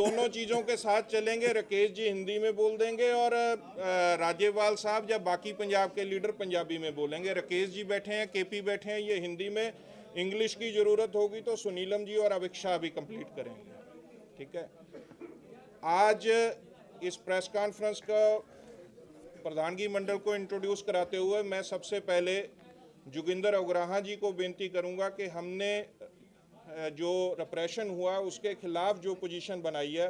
दोनों चीज़ों के साथ चलेंगे। राकेश जी हिंदी में बोल देंगे और राज्यपाल साहब या बाकी पंजाब के लीडर पंजाबी में बोलेंगे। राकेश जी बैठे हैं, केपी बैठे हैं, ये हिंदी में। इंग्लिश की ज़रूरत होगी तो सुनीलम जी और अभिक शाह भी कंप्लीट करेंगे। ठीक है। आज इस प्रेस कॉन्फ्रेंस का प्रधानगी मंडल को इंट्रोड्यूस कराते हुए मैं सबसे पहले जोगिंदर उग्राहा जी को बेनती करूंगा कि हमने जो रिप्रेशन हुआ उसके खिलाफ जो पोजीशन बनाई है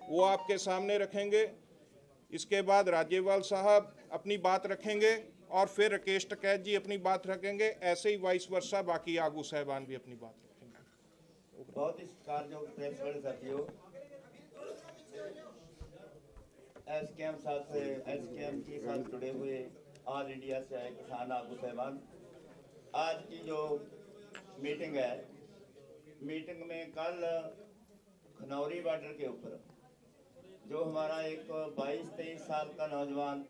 वो आपके सामने रखेंगे। इसके बाद राज्यपाल साहब अपनी बात रखेंगे और फिर राकेश टिकैत जी अपनी बात रखेंगे। ऐसे ही वाइस वर्सा बाकी आगू साहबान भी अपनी बात रखेंगे। बहुत ही सत्कारयोग प्रेस वाले साथियों, एसकेएम साथ से एसकेएम के साथ जुड़े हुए ऑल इंडिया से आए किसान आगू साहबान, आज की जो मीटिंग है, मीटिंग में कल खनौरी बॉर्डर के ऊपर जो हमारा एक 22-23 साल का नौजवान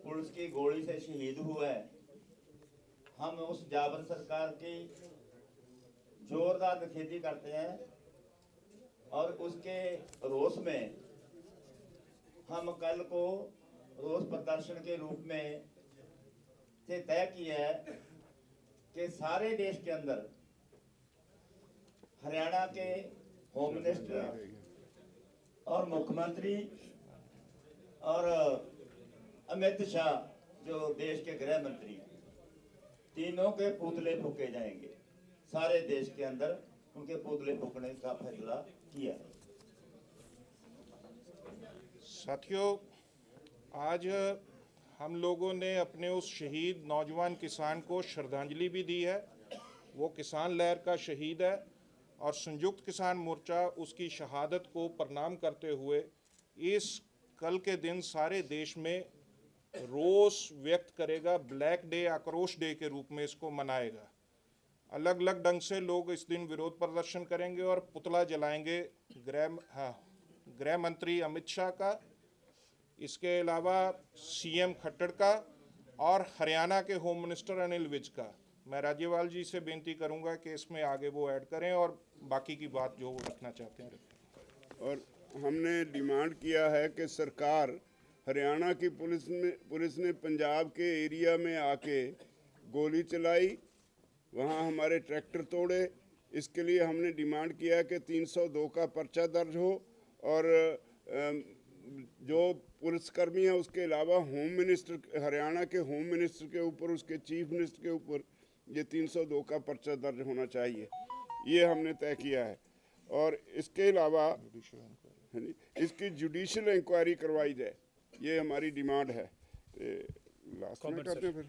पुलिस की गोली से शहीद हुआ है, हम उस जाबर सरकार की जोरदार निखेधी करते हैं और उसके रोष में हम कल को रोष प्रदर्शन के रूप में से तय किया है कि सारे देश के अंदर हरियाणा के होम मिनिस्टर और मुख्यमंत्री और अमित शाह जो देश के गृह मंत्री, तीनों के पुतले फूके जाएंगे। सारे देश के अंदर उनके पुतले फूकने का फैसला किया है। साथियों, आज हम लोगों ने अपने उस शहीद नौजवान किसान को श्रद्धांजलि भी दी है। वो किसान लहर का शहीद है और संयुक्त किसान मोर्चा उसकी शहादत को प्रणाम करते हुए इस कल के दिन सारे देश में रोष व्यक्त करेगा। ब्लैक डे, आक्रोश डे के रूप में इसको मनाएगा। अलग अलग ढंग से लोग इस दिन विरोध प्रदर्शन करेंगे और पुतला जलाएंगे गृह मंत्री अमित शाह का, इसके अलावा सीएम खट्टर का और हरियाणा के होम मिनिस्टर अनिल विज का। मैं राज्यपाल जी से बेनती करूंगा कि इसमें आगे वो ऐड करें और बाकी की बात जो वो रखना चाहते हैं रखें। और हमने डिमांड किया है कि सरकार, हरियाणा की पुलिस ने पंजाब के एरिया में आके गोली चलाई, वहाँ हमारे ट्रैक्टर तोड़े। इसके लिए हमने डिमांड किया है कि 302 का पर्चा दर्ज हो और जो पुलिसकर्मी है उसके अलावा होम मिनिस्टर, हरियाणा के होम मिनिस्टर के ऊपर, उसके चीफ मिनिस्टर के ऊपर ये 302 का पर्चा दर्ज होना चाहिए। ये हमने तय किया है। और इसके अलावा इसकी जुडिशियल इंक्वायरी करवाई जाए, ये हमारी डिमांड है। लास्ट में करते हैं फिर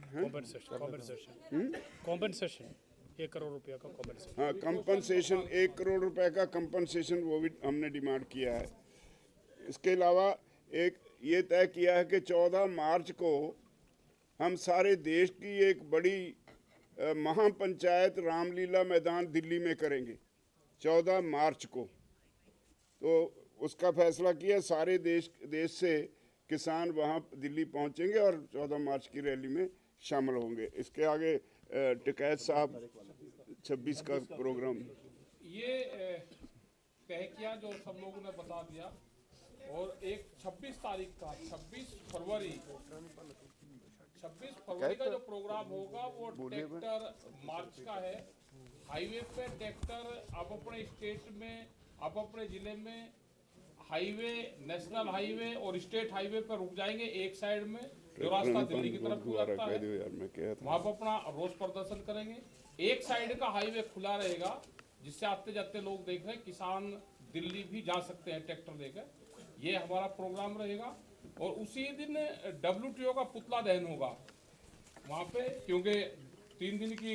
कॉम्पनसेशन 1 करोड़ रुपया का कॉम्पनसेशन। हाँ, कंपनसेशन 1 करोड़ रुपए का कंपनसेशन, वो भी हमने डिमांड किया है। इसके अलावा एक ये तय किया है कि 14 मार्च को हम सारे देश की एक बड़ी महापंचायत रामलीला मैदान दिल्ली में करेंगे 14 मार्च को। तो उसका फैसला किया, सारे देश से किसान वहाँ दिल्ली पहुँचेंगे और 14 मार्च की रैली में शामिल होंगे। इसके आगे टिकैत साहब 26 का प्रोग्राम ये तय किया जो सब लोगों ने बता दिया। और एक 26 तारीख का 26 फरवरी का जो प्रोग्राम होगा वो ट्रैक्टर मार्च का है। हाईवे पे ट्रैक्टर आप अपने स्टेट में, आप अपने जिले में हाईवे, नेशनल हाईवे और स्टेट हाईवे पर रुक जाएंगे एक साइड में जो रास्ता दिल्ली की तरफ गुजरता है, वहां पर अपना रोष प्रदर्शन करेंगे। एक साइड का हाईवे खुला रहेगा जिससे आते जाते लोग देख रहे हैं, किसान दिल्ली भी जा सकते हैं ट्रैक्टर लेकर। ये हमारा प्रोग्राम रहेगा। और उसी दिन WTO का पुतला दहन होगा वहाँ पे, क्योंकि 3 दिन की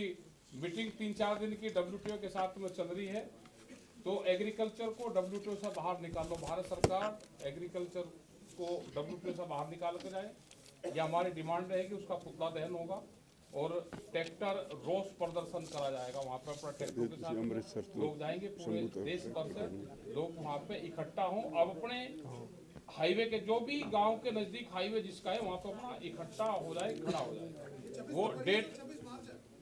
मीटिंग, 3-4 दिन की WTO के साथ में चल रही है। तो एग्रीकल्चर को WTO से बाहर निकाल लो, भारत सरकार एग्रीकल्चर को WTO से बाहर निकाल कर जाए, ये हमारी डिमांड रहेगी। उसका पुतला दहन होगा और ट्रैक्टर रोष प्रदर्शन करा जाएगा। वहाँ पे अपना ट्रैक्टर के साथ लोग जाएंगे, पूरे देश भर से लोग वहाँ पे इकट्ठा हों। अब अपने हाईवे के जो भी गांव के नजदीक हाईवे जिसका है वहाँ पे अपना इकट्ठा हो जाए, खड़ा हो जाए। वो डेट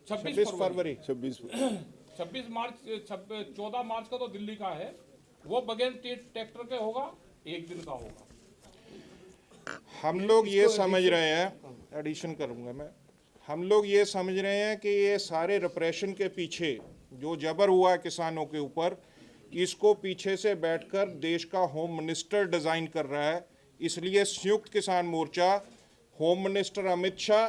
26 फरवरी 26 26 मार्च 14 मार्च का तो दिल्ली का है वो बगैर ट्रैक्टर के होगा, एक दिन का होगा। हम लोग ये समझ रहे हैं, एडिशन करूंगा मैं, हम लोग ये समझ रहे हैं कि ये सारे रिप्रेशन के पीछे जो जबर हुआ है किसानों के ऊपर, इसको पीछे से बैठकर देश का होम मिनिस्टर डिज़ाइन कर रहा है। इसलिए संयुक्त किसान मोर्चा होम मिनिस्टर अमित शाह,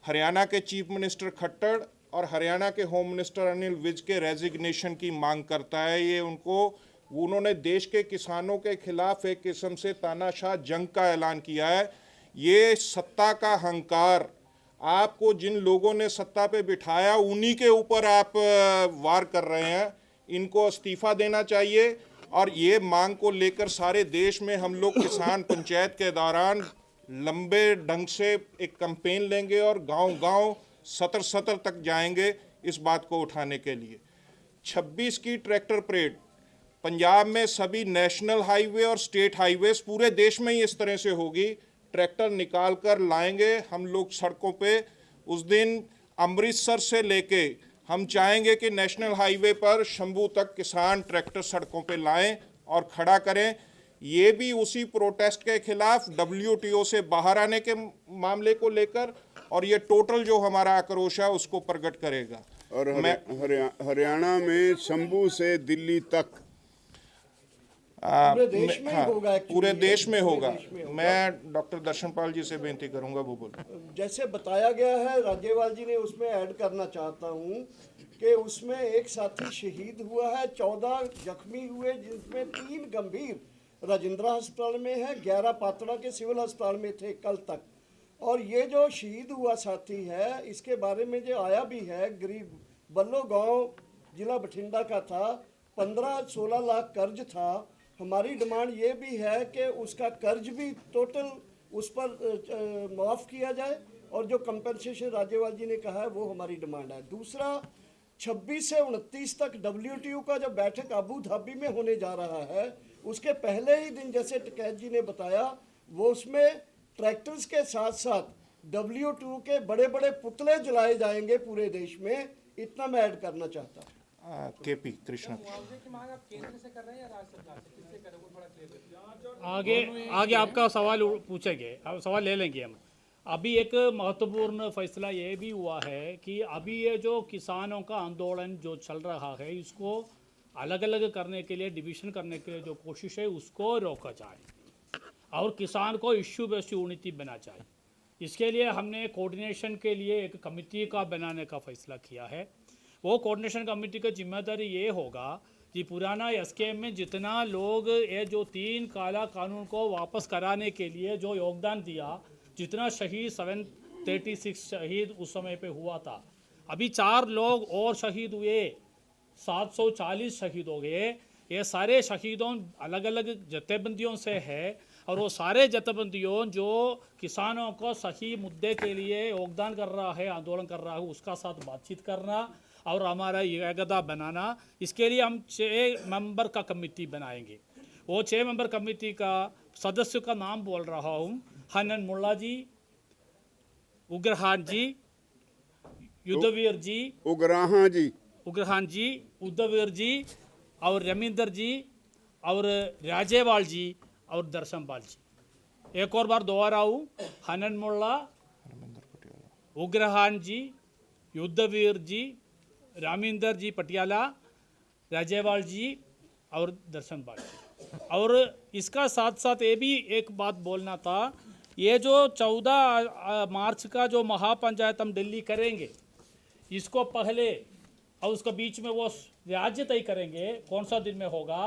हरियाणा के चीफ मिनिस्टर खट्टर और हरियाणा के होम मिनिस्टर अनिल विज के रेजिग्नेशन की मांग करता है। ये उन्होंने देश के किसानों के खिलाफ एक किस्म से तानाशाह जंग का ऐलान किया है। ये सत्ता का अहंकार, आपको जिन लोगों ने सत्ता पे बिठाया उन्हीं के ऊपर आप वार कर रहे हैं। इनको इस्तीफा देना चाहिए। और ये मांग को लेकर सारे देश में हम लोग किसान पंचायत के दौरान लंबे ढंग से एक कैंपेन लेंगे और गांव-गांव सतर तक जाएंगे इस बात को उठाने के लिए। 26 की ट्रैक्टर परेड पंजाब में सभी नेशनल हाईवे और स्टेट हाईवेज पूरे देश में ही इस तरह से होगी। ट्रैक्टर निकाल कर लाएंगे हम लोग सड़कों पे। उस दिन अमृतसर से लेके हम चाहेंगे कि नेशनल हाईवे पर शंभू तक किसान ट्रैक्टर सड़कों पे लाएं और खड़ा करें। ये भी उसी प्रोटेस्ट के खिलाफ WTO से बाहर आने के मामले को लेकर, और ये टोटल जो हमारा आक्रोश है उसको प्रकट करेगा। और हरियाणा में शंभू से दिल्ली तक पूरे देश में होगा। पूरे देश में होगा। मैं डॉक्टर दर्शनपाल जी से बेनती करूंगा वो बोले। जैसे बताया गया है, राज्यपाल जी ने उसमें ऐड करना चाहता हूँ कि उसमें एक साथी शहीद हुआ है, 14 जख्मी हुए, जिसमें 3 गंभीर राजेंद्रा अस्पताल में है, 11 पातड़ा के सिविल अस्पताल में थे कल तक। और ये जो शहीद हुआ साथी है, इसके बारे में जो आया भी है, गरीब बल्लो गांव जिला बठिंडा का था, 15-16 लाख कर्ज था। हमारी डिमांड ये भी है कि उसका कर्ज भी टोटल उस पर माफ़ किया जाए, और जो कंपनसेशन राज्यपाल जी ने कहा है वो हमारी डिमांड है। दूसरा, 26 से 29 तक WTO का जो बैठक अबू धाबी में होने जा रहा है, उसके पहले ही दिन जैसे टिकैत जी ने बताया, वो उसमें ट्रैक्टर्स के साथ साथ WTO के बड़े बड़े पुतले जलाए जाएंगे पूरे देश में। इतना मैं ऐड करना चाहता हूँ। KP कृष्णा। आगे आपका सवाल पूछेंगे, अब सवाल ले लेंगे हम। अभी एक महत्वपूर्ण फैसला ये भी हुआ है कि अभी ये जो किसानों का आंदोलन जो चल रहा है, इसको अलग अलग करने के लिए, डिवीज़न करने के लिए जो कोशिश है उसको रोका जाए और किसान को इश्यू बेस्ड यूनिटी बना जाए। इसके लिए हमने कोऑर्डिनेशन के लिए एक कमेटी का बनाने का फैसला किया है। वो कोऑर्डिनेशन कमेटी का जिम्मेदारी ये होगा कि पुराना SKM में जितना लोग ये जो 3 काला कानून को वापस कराने के लिए जो योगदान दिया, जितना शहीद 736 शहीद उस समय पे हुआ था, अभी 4 लोग और शहीद हुए, 740 शहीद हो गए। ये सारे शहीदों अलग अलग जथेबंदियों से है, और वो सारे जथेबंदियों जो किसानों को सही मुद्दे के लिए योगदान कर रहा है, आंदोलन कर रहा है, उसका साथ बातचीत करना और हमारा एकता बनाना। इसके लिए हम 6 मेंबर का कमेटी बनाएंगे। वो 6 मेंबर कमेटी का सदस्य का नाम बोल रहा हूँ: हनन मुल्ला जी, उग्रहान जी, युद्धवीर जी, उग्रहान जी, उद्धवीर जी और रमिंदर जी और राजेवाल जी और दर्शनपाल जी। एक और बार दोहराऊँ: हनन मुल्ला, उग्रहान जी, युद्धवीर जी, रामिंदर जी पटियाला, राजेवाल जी और दर्शनपाल जी। और इसका साथ साथ ये भी एक बात बोलना था, ये जो 14 मार्च का जो महापंचायत हम दिल्ली करेंगे, इसको पहले और उसके बीच में वो राज्य तय करेंगे कौन सा दिन में होगा।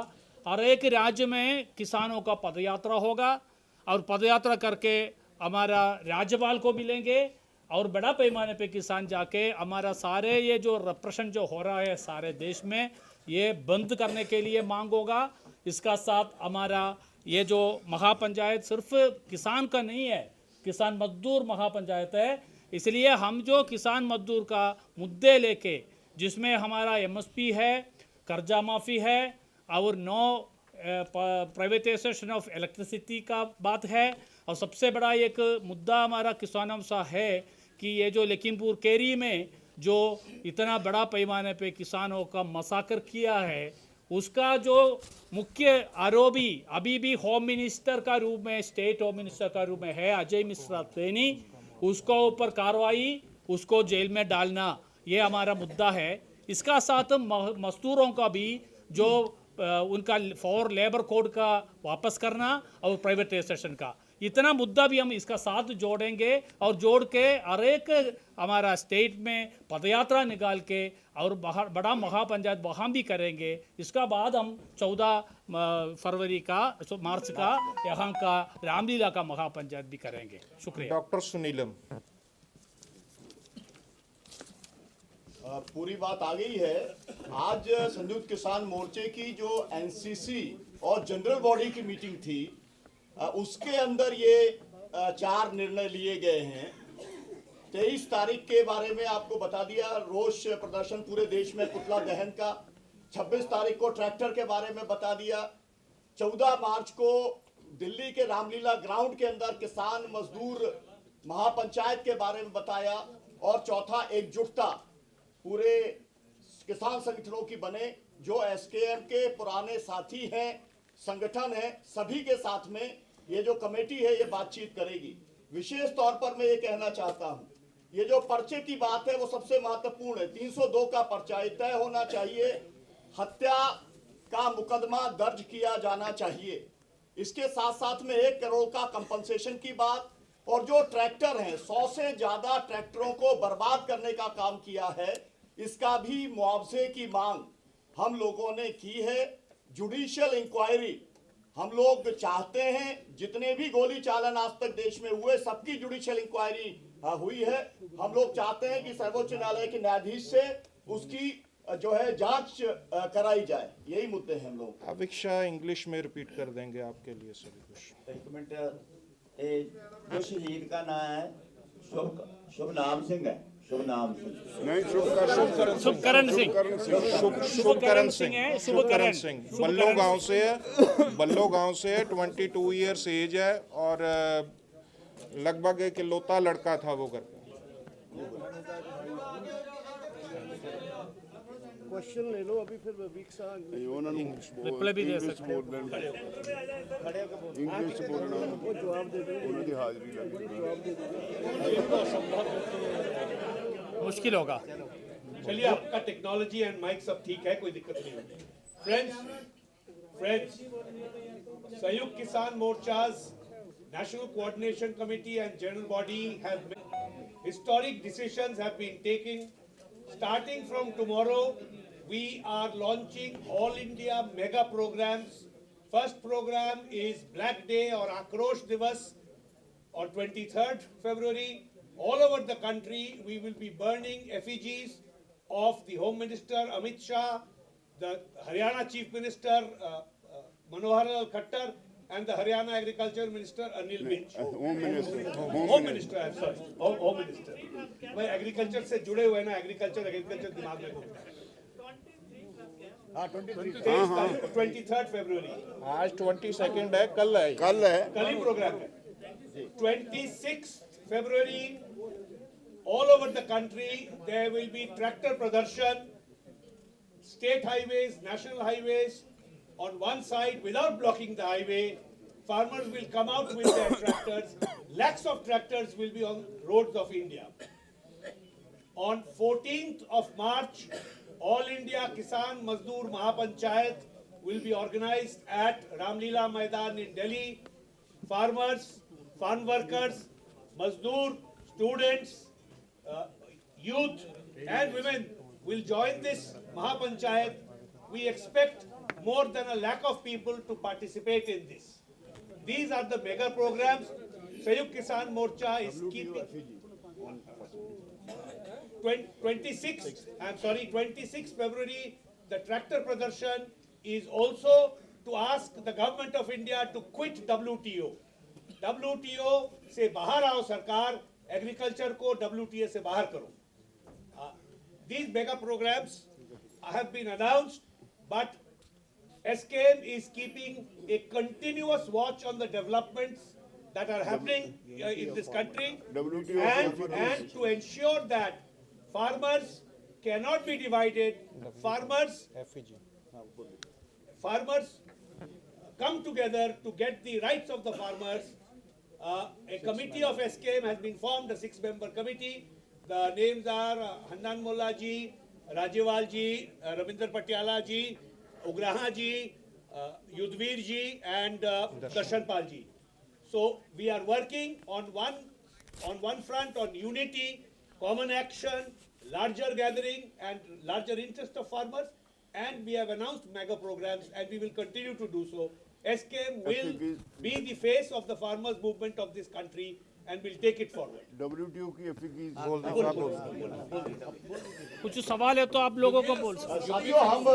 हर एक राज्य में किसानों का पदयात्रा होगा और पदयात्रा करके हमारा राज्यपाल को मिलेंगे और बड़ा पैमाने पे किसान जाके हमारा सारे ये जो रिप्रेशन जो हो रहा है सारे देश में, ये बंद करने के लिए मांग होगा। इसका साथ हमारा ये जो महापंचायत सिर्फ किसान का नहीं है, किसान मजदूर महापंचायत है। इसलिए हम जो किसान मजदूर का मुद्दे लेके, जिसमें हमारा MSP है, कर्जा माफ़ी है और नो प्राइवेटाइजेशन ऑफ इलेक्ट्रिसिटी का बात है, और सबसे बड़ा एक मुद्दा हमारा किसानों सा है कि ये जो लखीमपुर केरी में जो इतना बड़ा पैमाने पे किसानों का मसाकर किया है, उसका जो मुख्य आरोपी अभी भी होम मिनिस्टर का रूप में, स्टेट होम मिनिस्टर का रूप में है, अजय मिश्रा सैनी, उसको ऊपर कार्रवाई, उसको जेल में डालना, ये हमारा मुद्दा है। इसका साथ मजदूरों का भी जो उनका फॉर लेबर कोड का वापस करना और प्राइवेटाइजेशन का, इतना मुद्दा भी हम इसका साथ जोड़ेंगे और जोड़ के हर एक हमारा स्टेट में पदयात्रा निकाल के और बड़ा महापंचायत वहाँ भी करेंगे। इसका बाद हम 14 फरवरी का, मार्च का यहाँ का रामलीला का महापंचायत भी करेंगे। शुक्रिया। डॉक्टर सुनीलम। पूरी बात आ गई है। आज संयुक्त किसान मोर्चे की जो एनसीसी और जनरल बॉडी की मीटिंग थी, उसके अंदर ये 4 निर्णय लिए गए हैं। 23 तारीख के बारे में आपको बता दिया, रोष प्रदर्शन पूरे देश में पुतला दहन का। 26 तारीख को ट्रैक्टर के बारे में बता दिया। 14 मार्च को दिल्ली के रामलीला ग्राउंड के अंदर किसान मजदूर महापंचायत के बारे में बताया। और चौथा, एकजुटता पूरे किसान संगठनों की बने, जो एसकेएम के पुराने साथी हैं, संगठन है, सभी के साथ में ये जो कमेटी है ये बातचीत करेगी। विशेष तौर पर मैं ये कहना चाहता हूं, ये जो पर्चे की बात है वो सबसे महत्वपूर्ण है। 302 का पर्चा तय होना चाहिए, हत्या का मुकदमा दर्ज किया जाना चाहिए। इसके साथ साथ में 1 करोड़ का कंपनसेशन की बात, और जो ट्रैक्टर हैं 100 से ज्यादा ट्रैक्टरों को बर्बाद करने का काम किया है, इसका भी मुआवजे की मांग हम लोगों ने की है। जुडिशियल इंक्वायरी हम लोग चाहते हैं, जितने भी गोली चालन आज तक देश में हुए सबकी जुडिशियल इंक्वायरी हुई है। हम लोग चाहते हैं कि सर्वोच्च न्यायालय के न्यायाधीश से उसकी जो है जांच कराई जाए। यही मुद्दे हैं हम लोग। अभिक्षा इंग्लिश में रिपीट कर देंगे आपके लिए सभी कुछ। एक मिनट, जो शहीद का नाम है शुभ नाम सिंह है, शुभ नाम सिंह नहीं, शुभकरण सिंह, शुभकरण सिंह है, शुभकरण सिंह बल्लो गांव से है, बल्लो गांव से है। 22 ईयर्स एज है और लगभग एक इकलौता लड़का था वो घर का। क्वेश्चन ले लो अभी, फिर वीक्सा रिप्लाई भी दे सकते हो। इंग्लिश बोलना, जवाब दे दो। उनकी हाजिरी लगेगी। मुश्किल होगा। चलिए, आपका टेक्नोलॉजी एंड माइक सब ठीक है, कोई दिक्कत नहीं होगी। फ्रेंड्स, संयुक्त किसान मोर्चा's National Coordination Committee and General Body have made historic decisions have been taken. Starting from tomorrow, we are launching all India mega programs. First program is Black Day or Akrosh Divas on 23rd February. All over the country, we will be burning effigies of the Home Minister Amit Shah, the Haryana Chief Minister Manohar Lal Khattar, and the Haryana Agriculture Minister Anil Vij. Home minister, Home Minister, I'm sorry, Home Minister. मैं agriculture से जुड़े हुए ना, agriculture दिमाग में घूमता है। 23rd February, आज 22 है, कल है। कल है। कल ही प्रोग्राम है। 26th February, all over the country there will be tractor pradarshan, state highways, national highways. On one side, without blocking the highway, farmers will come out with their tractors. Lakhs of tractors will be on roads of India. On 14th of March, All India Kisan Mazdoor Mahapanchayat will be organized at Ramlila Maidan in Delhi. Farmers, farm workers, Mazdoor, students, youth and women will join this Mahapanchayat. We expect more than 1 lakh of people to participate in this. These are the mega programs. Sayukt Kisan Morcha is keeping 26 February, the tractor pradarshan is also to ask the government of India to quit WTO. WTO से बाहर आओ सरकार, agriculture को WTO से बाहर करो. These mega programs have been announced, but SKM is keeping a continuous watch on the developments that are happening in this country, and to ensure that farmers cannot be divided. Farmers farmers come together to get the rights of the farmers. A committee of SKM has been formed, a 6-member committee. The names are Handan Mullah ji, Rajewal ji, Ravinder Patiala ji, Ugraha ji, Yudhvir ji, and Darshan Pal ji. So we are working on one front on unity, common action, larger gathering, and larger interest of farmers. And we have announced mega programs, and we will continue to do so. SKM will be the face of the farmers' movement of this country and will take it forward. WTO की एफिकीज कुछ सवाल है तो आप लोगों को बोल सकते साथियों, हम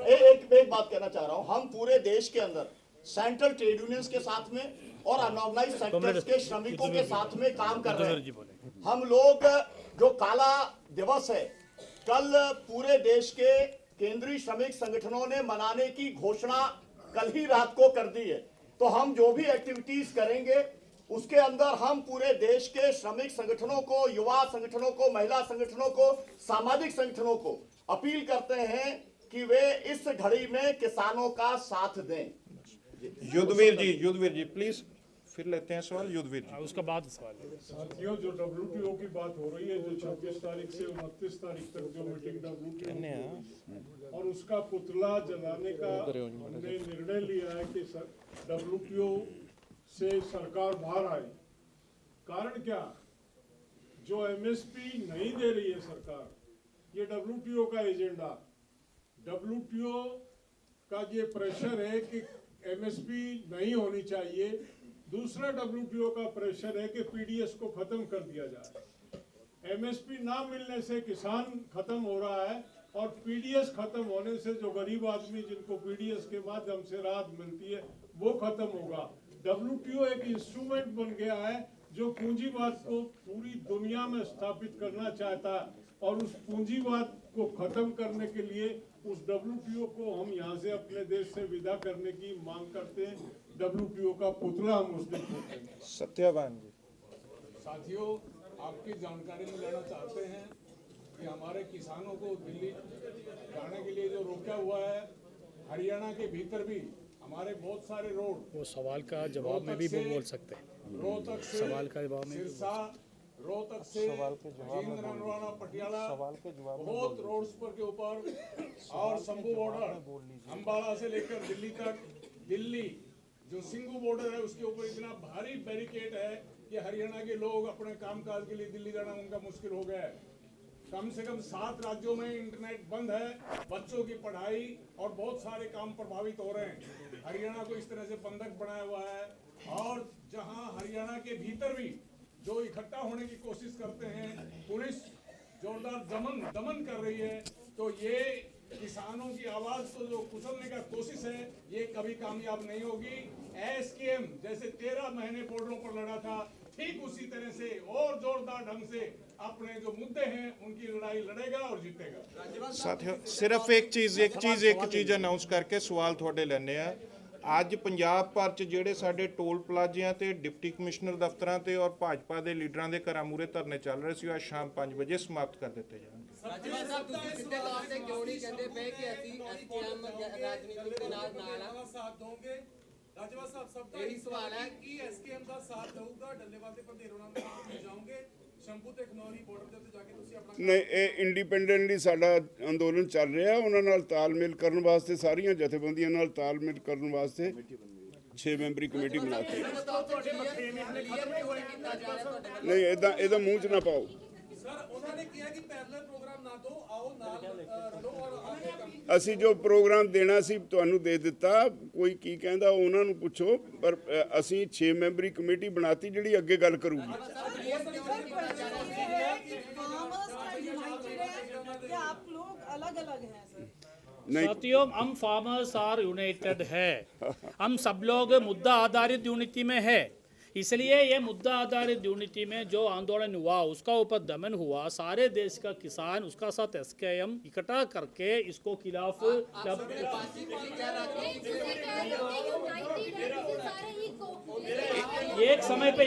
एक बात कहना चाह रहा हूं। हम पूरे देश के अंदर सेंट्रल ट्रेड यूनियंस के साथ में और अनऑर्गेनाइज्ड सेक्टर्स के श्रमिकों के साथ में काम कर रहे हैं। हम लोग जो काला दिवस है, कल पूरे देश के केंद्रीय श्रमिक संगठनों ने मनाने की घोषणा कल ही रात को कर दी है। तो हम जो भी एक्टिविटीज करेंगे उसके अंदर हम पूरे देश के श्रमिक संगठनों को, युवा संगठनों को, महिला संगठनों को, सामाजिक संगठनों को अपील करते हैं कि वे इस घड़ी में किसानों का साथ दें। युद्धवीर जी प्लीज, फिर लेते हैं सवाल। युद्धवीर जी, उसका बाद सवाल है। साथियों, जो WTO की बात हो रही है, जो 26 तारीख से 29 तारीख तक जो मीटिंग WTO और उसका पुतला जलाने का हमने निर्णय लिया है कि WTO से सरकार बाहर आए। कारण क्या? जो MSP नहीं दे रही है सरकार, ये WTO का एजेंडा, WTO का ये प्रेशर है कि MSP नहीं होनी चाहिए। दूसरा WTO का प्रेशर है कि PDS को खत्म कर दिया जाए। MSP ना मिलने से किसान खत्म हो रहा है और PDS खत्म होने से जो गरीब आदमी जिनको PDS के माध्यम से राहत मिलती है वो खत्म होगा। WTO एक इंस्ट्रूमेंट बन गया है जो पूंजीवाद को पूरी दुनिया में स्थापित करना चाहता है और उस पूंजीवाद को खत्म करने के लिए उस WTO को हम यहाँ से अपने देश से विदा करने की मांग करते हैं। WTO का पुतला हम उस दिन फूंकते हैं। सत्यवान जी। साथियों, आपकी जानकारी में लेना चाहते हैं कि हमारे किसानों को दिल्ली जाने के लिए जो रोका हुआ है, हरियाणा के भीतर भी हमारे बहुत सारे रोड, वो सवाल का जवाब में भी वो बोल सकते हैं। रोहतक से सवाल का जवाब में सिरसा, रोहतक से जिंद्रनवाड़ा, पटियाला, बहुत रोड्स पर के ऊपर और शंभू बॉर्डर, अम्बाला से लेकर दिल्ली तक, दिल्ली जो सिंघू बॉर्डर है उसके ऊपर इतना भारी बैरिकेड है कि हरियाणा के लोग अपने कामकाज के लिए दिल्ली जाना उनका मुश्किल हो गया है। कम से कम 7 राज्यों में इंटरनेट बंद है, बच्चों की पढ़ाई और बहुत सारे काम प्रभावित हो रहे हैं। हरियाणा को इस तरह से बंधक बनाया हुआ है और जहां हरियाणा के भीतर भी जो इकट्ठा होने की कोशिश करते हैं, पुलिस जोरदार दमन कर रही है। तो ये किसानों की आवाज को जो कुचलने का कोशिश है, ये कभी कामयाब नहीं होगी। SKM जैसे 13 महीने बॉर्डरों पर लड़ा था, ठीक उसी तरह से और जोरदार ढंग से अपने जो मुद्दे हैं उनकी लड़ाई लड़ेगा और जीतेगा। साथियों, सिर्फ एक चीज़ अनाउंस करके सवाल थोड़े लेने हैं। ਅੱਜ ਪੰਜਾਬ ਭਰ 'ਚ ਜਿਹੜੇ ਸਾਡੇ ਟੋਲ ਪਲਾਜ਼ਿਆਂ ਤੇ ਡਿਪਟੀ ਕਮਿਸ਼ਨਰ ਦਫ਼ਤਰਾਂ ਤੇ ਔਰ ਭਾਜਪਾ ਦੇ ਲੀਡਰਾਂ ਦੇ ਘਰਾਂ ਮੂਹਰੇ ਧਰਨੇ ਚੱਲ ਰਹੇ ਸੀ, ਉਹ ਅੱਜ ਸ਼ਾਮ 5 ਵਜੇ ਸਮਾਪਤ ਕਰ ਦਿੱਤੇ ਜਾਣਗੇ। ਰਾਜੇਵਾਲ ਸਾਹਿਬ, ਤੁਸੀਂ ਸਿੱਧੇ ਤੌਰ ਤੇ ਕਿਉਂ ਨਹੀਂ ਕਹਿੰਦੇ ਪਏ ਕਿ ਅਸੀਂ SKM ਰਾਜਨੀਤੀ ਦੇ ਨਾਲ ਸਾਥ ਦੋਗੇ? ਰਾਜੇਵਾਲ ਸਾਹਿਬ, ਸਭ ਦਾ ਇਹੀ ਸਵਾਲ ਹੈ ਕਿ SKM ਦਾ ਸਾਥ ਦਊਗਾ, ਡੱਲੇਵਾਲ ਤੇ ਪੰਧੇਰੋਂ ਨਾਲ ਜਾਓਗੇ, ਸ਼ੰਭੂ ਤੇ ਖਨੌਰੀ ਬਾਰਡਰ ਦੇ ਉੱਤੇ ਜਾ ਕੇ ਤੁਸੀਂ ਆਪਣਾ ਨਹੀਂ, ਇਹ ਇੰਡੀਪੈਂਡੈਂਟਲੀ ਸਾਡਾ ਅੰਦੋਲਨ ਚੱਲ ਰਿਹਾ। ਉਹਨਾਂ ਨਾਲ ਤਾਲਮੇਲ ਕਰਨ ਵਾਸਤੇ, ਸਾਰੀਆਂ ਜਥੇਬੰਦੀਆਂ ਨਾਲ ਤਾਲਮੇਲ ਕਰਨ ਵਾਸਤੇ 6 ਮੈਂਬਰੀ ਕਮੇਟੀ ਬਣਾਤੀ। ਨਹੀਂ, ਇਹਦਾ ਮੂੰਹ 'ਚ ਨਾ ਪਾਓ। ਸਰ, ਉਹਨਾਂ ਨੇ ਕਿਹਾ ਕਿ ਪੈਰਲਲ ਪ੍ਰੋਗਰਾਮ ਨਾ ਦੋ, ਆਓ ਨਾਲ ਰਲੋ ਔਰ ਅਸੀਂ ਜੋ ਪ੍ਰੋਗਰਾਮ ਦੇਣਾ ਸੀ ਤੁਹਾਨੂੰ ਦੇ ਦਿੱਤਾ। ਕੋਈ ਕੀ ਕਹਿੰਦਾ ਉਹਨਾਂ ਨੂੰ ਪੁੱਛੋ, ਪਰ ਅਸੀਂ 6 ਮੈਂਬਰੀ ਕਮੇਟੀ ਬਣਾਤੀ ਜਿਹੜੀ ਅੱਗੇ ਗੱਲ ਕਰੂਗੀ। आप लोग अलग अलग हैं सर। साथियों, हम फार्मर्स आर यूनाइटेड है, हम सब लोग मुद्दा आधारित यूनिटी में है। इसलिए ये मुद्दा आधारित यूनिटी में जो आंदोलन हुआ, उसका ऊपर दमन हुआ, सारे देश का किसान उसका साथ SKM इकट्ठा करके इसको खिलाफ एक समय पे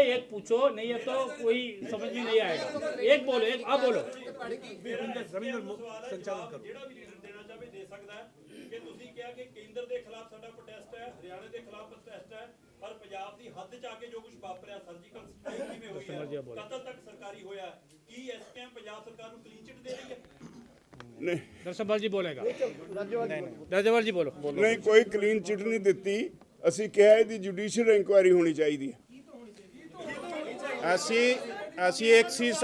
एक पूछो, नहीं है तो कोई समझ में नहीं आएगा। एक बोलो, आप बोलो। ਜਿਹੜਾ ਵੀ ਲੀਡਰ ਦੇਣਾ ਚਾਹੇ ਦੇ ਸਕਦਾ ਹੈ। ਕਿ ਤੁਸੀਂ ਕਿਹਾ ਕਿ ਕੇਂਦਰ ਦੇ ਖਿਲਾਫ ਸਾਡਾ ਪ੍ਰੋਟੈਸਟ ਹੈ, ਹਰਿਆਣਾ ਦੇ ਖਿਲਾਫ ਪ੍ਰੋਟੈਸਟ ਹੈ, ਪਰ ਪੰਜਾਬ ਦੀ ਹੱਦ 'ਚ ਆ ਕੇ ਜੋ ਕੁਝ ਵਾਪਰਿਆ, ਸਰਜੀਕਲ ਸਟ੍ਰਾਈਕ ਕਿਵੇਂ ਹੋਈ ਹੈ, ਕਤਲ ਤੱਕ ਸਰਕਾਰੀ ਹੋਇਆ, ਕੀ ਐਸਕੇਐਮ ਪੰਜਾਬ ਸਰਕਾਰ ਨੂੰ ਕਲੀਨ ਚਿੱਟ ਦੇ ਰਹੀ ਹੈ? नहीं दर्शनपाल जी बोलेगा। राज्यपाल जी बोलो। नहीं, कोई क्लीन चिट नहीं दिती। ਅਸੀਂ ਕਿਹਾ ਇਹਦੀ ਜੁਡੀਸ਼ੀਅਲ ਇਨਕੁਆਇਰੀ ਹੋਣੀ ਚਾਹੀਦੀ ਹੈ। ਅਸੀਂ ਇੱਕ ਚੀਜ਼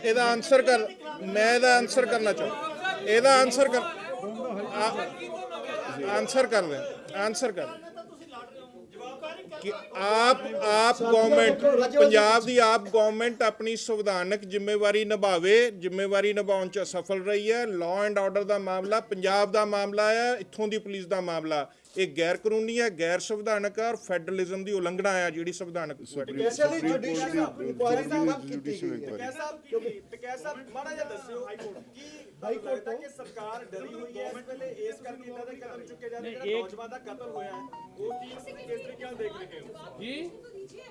ਇਹਦਾ ਆਨਸਰ ਕਰ, ਮੈਂ ਇਹਦਾ ਆਨਸਰ ਕਰਨਾ ਚਾਹੁੰਦਾ, ਇਹਦਾ ਆਨਸਰ ਕਰ कि आप गवर्नमेंट पंजाब दी आप गवर्नमेंट अपनी संविधानक जिम्मेवारी निभावे, जिम्मेवारी निभाउण च सफल रही है। लॉ एंड ऑर्डर का मामला पंजाब का मामला है, इत्थों की पुलिस का मामला ये गैर कानूनी है, गैर संविधानक है और फेडरलिज्म की उलंघना है जी संविधानक। सरकार डरी हुई है इस वेले इस करके इन्हां दे कदम चुके जा रहे हैं। नौजवान दा कत्ल होया है उस चीज ਨੂੰ ਕਿਸ ਤਰੀਕੇ ਨਾਲ ਦੇਖ ਰਹੇ ਹੋ ਜੀ?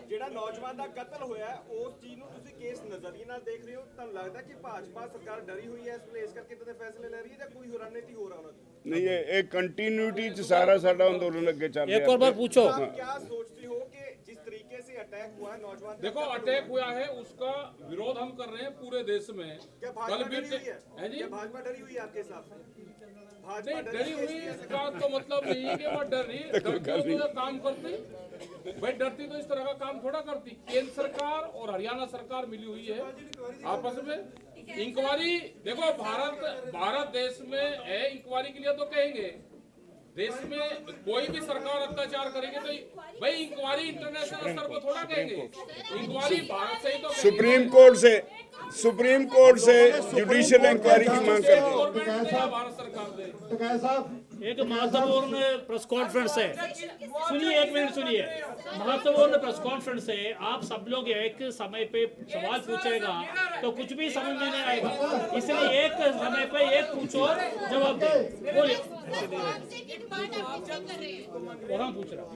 ਜਿਹੜਾ ਨੌਜਵਾਨ ਦਾ ਕਤਲ ਹੋਇਆ ਉਸ ਚੀਜ਼ ਨੂੰ ਤੁਸੀਂ ਕਿਸ ਨਜ਼ਰੀਏ ਨਾਲ ਦੇਖ ਰਹੇ ਹੋ? ਤੁਹਾਨੂੰ ਲੱਗਦਾ ਕਿ ਭਾਜਪਾ ਸਰਕਾਰ ਡਰੀ ਹੋਈ ਹੈ ਇਸ ਵੇਲੇ ਇਸ ਕਰਕੇ ਇਦਾਂ ਦੇ ਫੈਸਲੇ ਲੈ ਰਹੀ ਹੈ ਜਾਂ ਕੋਈ ਹੋਰ ਰਣਨੀਤੀ ਹੋ ਰਹਾ ਉਹਨਾਂ ਦੀ? नहीं, ये कंटिन्यूटी च सारा साडा अंदोलन अगे चल रहा है। एक और बार पूछो। क्या सोचते हो कि जिस तरीके से अटैक हुआ है नौजवान, देखो अटैक हुआ है उसका विरोध हम कर रहे हैं पूरे देश में। क्या भाजपा डरी हुई है? क्या भाजपा डरी हुई है आपके हिसाब से? नहीं डरी हुई इसका तो मतलब नहीं है कि वो डर रही, डरती तो काम करती भाई, डरती तो इस तरह का काम थोड़ा करती। केंद्र सरकार और हरियाणा सरकार मिली हुई है आपस में। इंक्वायरी देखो भारत देश में है, इंक्वायरी के लिए तो कहेंगे देश में कोई भी सरकार अत्याचार करेंगे तो भाई इंक्वायरी इंटरनेशनल स्तर पर थोड़ा कहेंगे, इंक्वायरी भारत से ही तो सुप्रीम कोर्ट से जुडिशियल इंक्वायरी की मांग करते हैं। भारत सरकार से एक महत्वपूर्ण प्रेस कॉन्फ्रेंस है, सुनिए एक मिनट सुनिए। महत्वपूर्ण प्रेस कॉन्फ्रेंस है, आप सब लोग एक समय पे सवाल पूछेगा तो कुछ भी समझ में नहीं आएगा, इसलिए एक समय पे एक पूछो जवाब दे। बोलिए और हम पूछ रहा हूँ।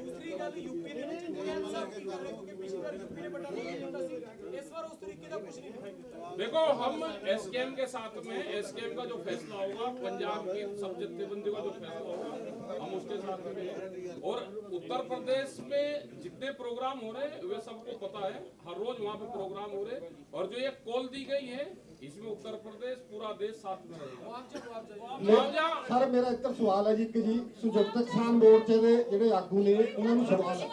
देखो हम एसकेएम के साथ में, एसकेएम का जो फैसला होगा, पंजाब की सब जत्थेबंदी का जो फैसला होगा हम उसके साथ में हैं। और उत्तर प्रदेश में जितने प्रोग्राम हो रहे हैं वे सबको पता है, हर रोज वहाँ पे प्रोग्राम हो रहे हैं। और जो ये कॉल दी गई है इसमें उत्तर प्रदेश पूरा देश साथ में रहेगा। सर मेरा एक सवाल है जी कि जी संयुक्त किसान मोर्चे के ਜਿਹੜੇ ਆਗੂ ਨੇ ਉਹਨਾਂ ਨੂੰ ਸਵਾਲ है,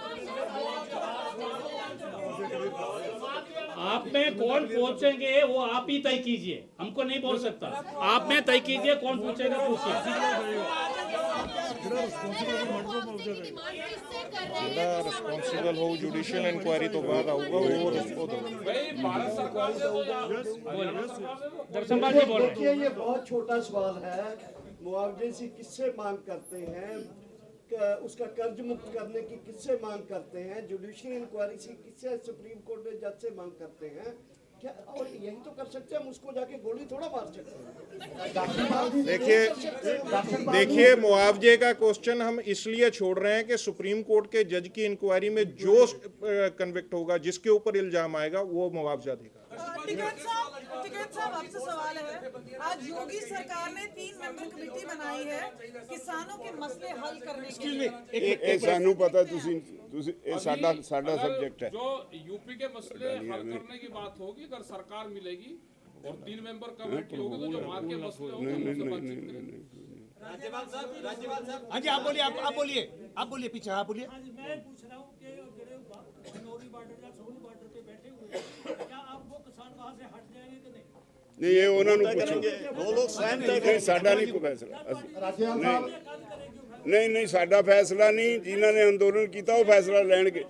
आप में कौन पूछेंगे वो आप ही तय कीजिए, हमको नहीं बोल सकता। आप में तय कीजिए कौन पूछेगा, रिस्पॉन्सिबल हो जुडिशियल इंक्वायरी तो बाद आऊगा वो भारत सरकार से दर्शनपाल जी बोल रहे हैं। ये बहुत छोटा सवाल है, मुआवजे से किससे मांग करते हैं, उसका कर्ज मुक्त करने की किससे मांग करते हैं, जुडिशियल इंक्वायरी से किससे, सुप्रीम कोर्ट में जज से मांग करते हैं क्या? और यही तो कर सकते हैं, हम उसको जाके गोली थोड़ा मार सकते हैं। देखिए मुआवजे का क्वेश्चन हम इसलिए छोड़ रहे हैं कि सुप्रीम कोर्ट के जज की इंक्वायरी में जो कन्विक्ट होगा, जिसके ऊपर इल्जाम आएगा वो मुआवजा देगा। टिकैत साहब आपसे सवाल है, आज योगी सरकार ने 3 मेंबर कमेटी बनाई है किसानों के मसले हल करने के लिए। ਇਹ ਸਾਨੂੰ ਪਤਾ, ਤੁਸੀਂ ਇਹ ਸਾਡਾ सब्जेक्ट है। जो यूपी के मसले हल करने की बात होगी, अगर सरकार मिलेगी और 3 मेंबर कमेटी होगी तो जो वहाँ के मसले होंगे उनसे बातचीत करेंगे। राज्यपाल साहब हाँ जी आप बोलिए पीछे आप बोलिए। मैं पूछ रहा हूँ कि खनौरी बॉर्डर या सोनी बॉर्डर पे बैठे हुए हैं, क्या आप वो किसान वहाँ से हट जाएंगे कि नहीं? नहीं, ये उन्होंने पूछो, वो लोग स्वयं तय करेंगे, साडा नहीं कोई फैसला। नहीं साडा फैसला नहीं, जिन्हों ने अंदोलन किया वो फैसला लैणगे,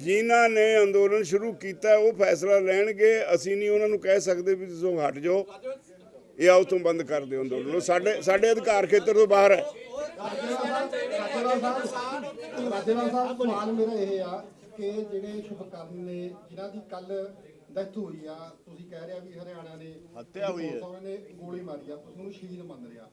जिन्हों ने अंदोलन शुरू किया वो फैसला लैणगे। असीं नहीं उन्होंने कह सकते भी तुसीं हट जाओ या उतों बंद कर दो अंदोलन, साडे अधिकार खेतर तो बाहर है। राज्यपाल साहब सवाल मेरा ਇਹ ਆ ਕਿ ਜਿਹੜੇ ਸ਼ੁਭਕਰਨ ਨੇ ਜਿਨ੍ਹਾਂ ਦੀ ਕੱਲ ਡੈਥ ਹੋਈ ਆ, ਤੁਸੀਂ ਕਹਿ ਰਿਹਾ ਵੀ ਹਰਿਆਣਾ ਨੇ ਹੱਤਿਆ ਹੋਈ ਹੈ, ਉਹਨਾਂ ਨੇ ਗੋਲੀ ਮਾਰੀ ਆ, ਤੁਸੀਂ ਉਹਨੂੰ ਸ਼ਹੀਦ ਮੰਨ ਰਿਹਾ।